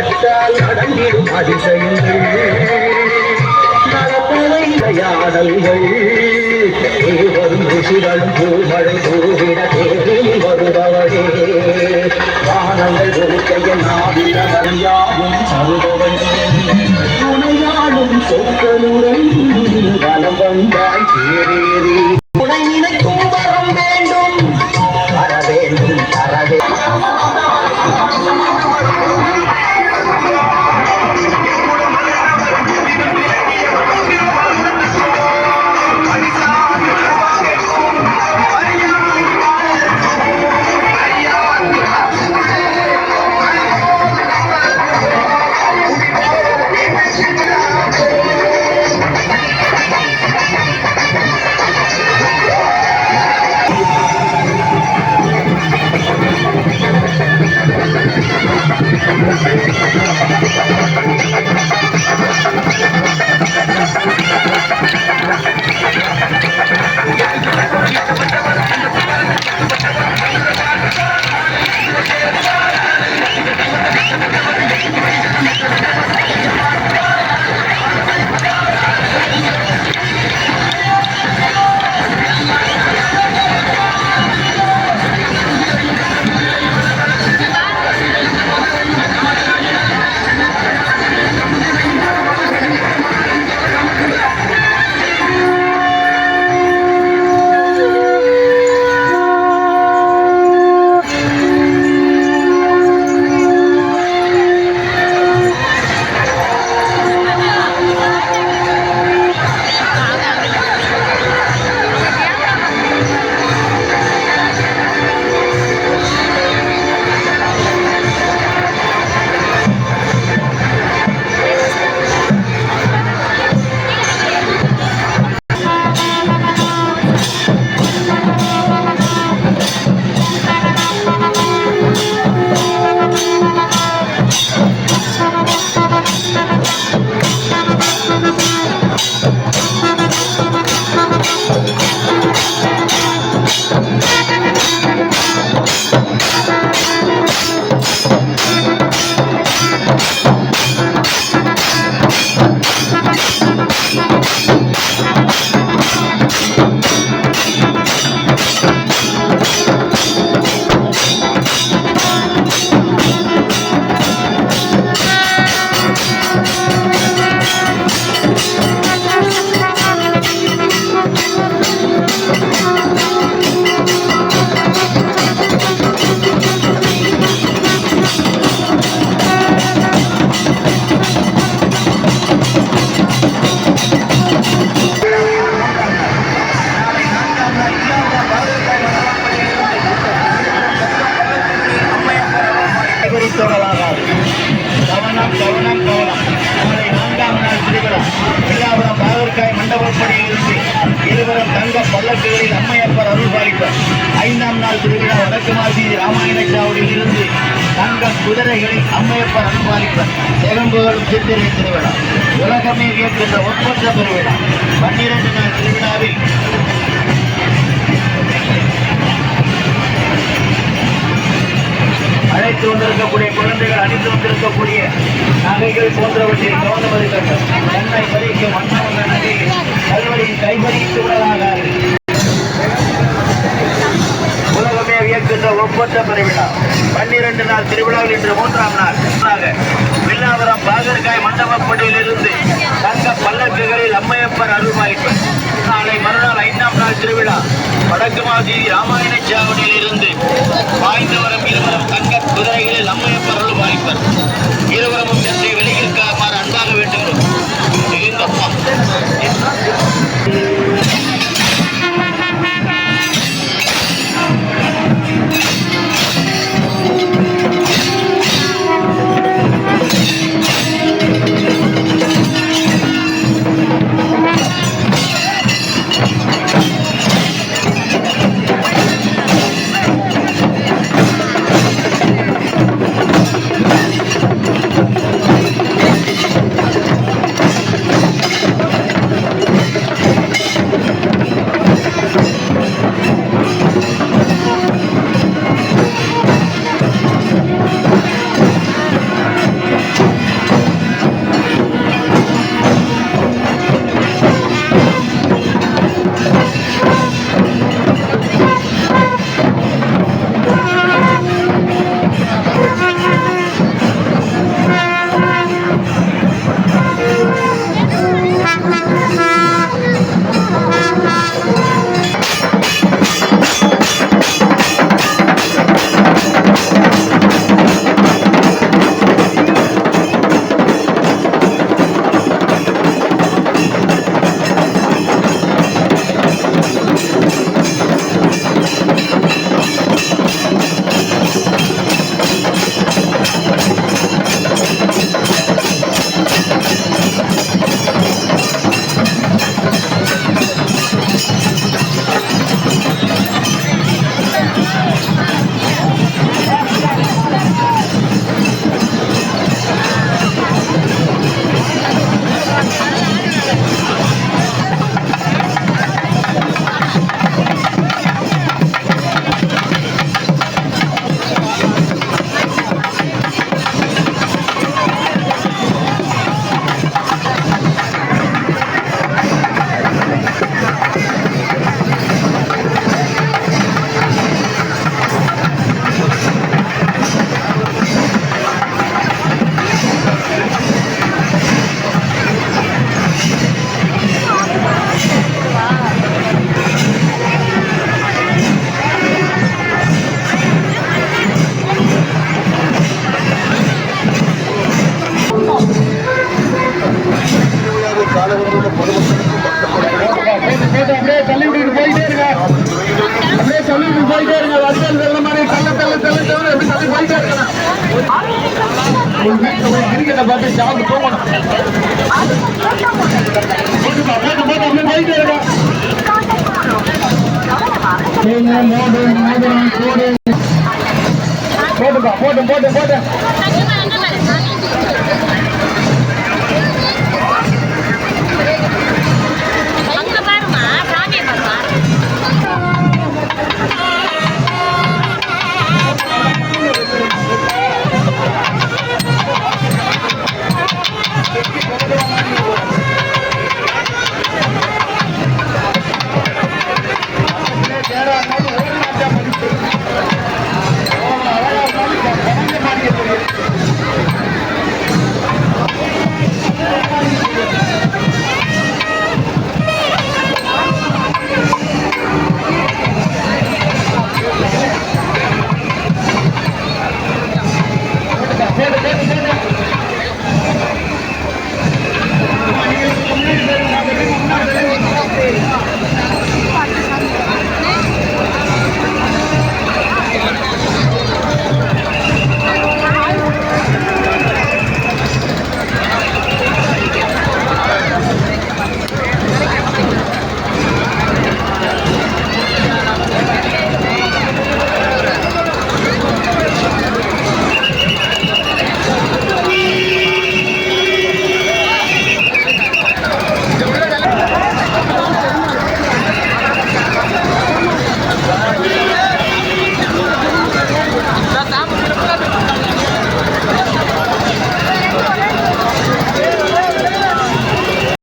பட்டால் அடங்கிடும் அதிசயங்கள் நடப்பவை விளையாடல்கள் வரும் ருசிகளும் பூமழை பூவிட தேரில் வருபவரே வானங்கள் ஒருக்கைய நாவிலவன் யாவும் சருபவன் துணையாடும் சொற்களுடன் வலம் வந்தாய் தேரேறி துணை நினைக்கும் வரம் வேண்டும் வர வேண்டும் தர வேண்டும் பல்லக்குகளில் அம்மையப்பர் அருள் பாலிப்பார். 5ஆம் நாள் திருவிழா வடக்குமாசி ராமாயண சாவடியில் இருந்து தங்க குதிரைகளில் அம்மையப்பர் அருள் பாலிப்பார். ஜெகம்புகளும் சித்திரை திருவிழா உலகமே வியக்கின்ற ஒப்பற்ற பெருவிழா. 12 நாள் திருவிழாவில் அழைத்து வந்திருக்கக்கூடிய குழந்தைகள் அணிந்து வந்திருக்கக்கூடிய நகைகள் போன்றவற்றில் கவனம் இருக்கின்றன. கண்ணை பறிக்கும் அண்ணவண்ண நகையில் கல்வரின் கைபறித்து விடலாக உலகமே வியக்கின்ற ஒப்பற்ற பெருவிழா. 12 நாள் திருவிழாவில் இன்று 3ஆம் நாள் வில்லாவரம் பாகற்காய் மண்டபப்படியில் இருந்து தங்க பல்லக்குகளில் அம்மையப்பர் அருள்பாலிப்பர். நாளை மறுநாள் 5ஆம் நாள் திருவிழா வடக்குமாசி ராமாயண சாவடியில் இருந்து வாய்ந்தவரம் இருவரும் தங்க குதிரைகளில் அம்மையப்பர் அருள்பாலிப்பர். இருவரமும் சென்று வெளியில் காமாறு அன்பாக வேண்டுகிறோம். மிகுந்தப்பா போயிட்டே இருங்க. வண்டியில் செல்ல மாதிரி தள்ள எப்படி தள்ளி போயிட்டே இருக்கணும். அடிக்கட்டை பார்த்து சாப்பிட்டு போகணும். போட்டு போயிட்டே இருக்கோம். போட்டுப்பா போட்டு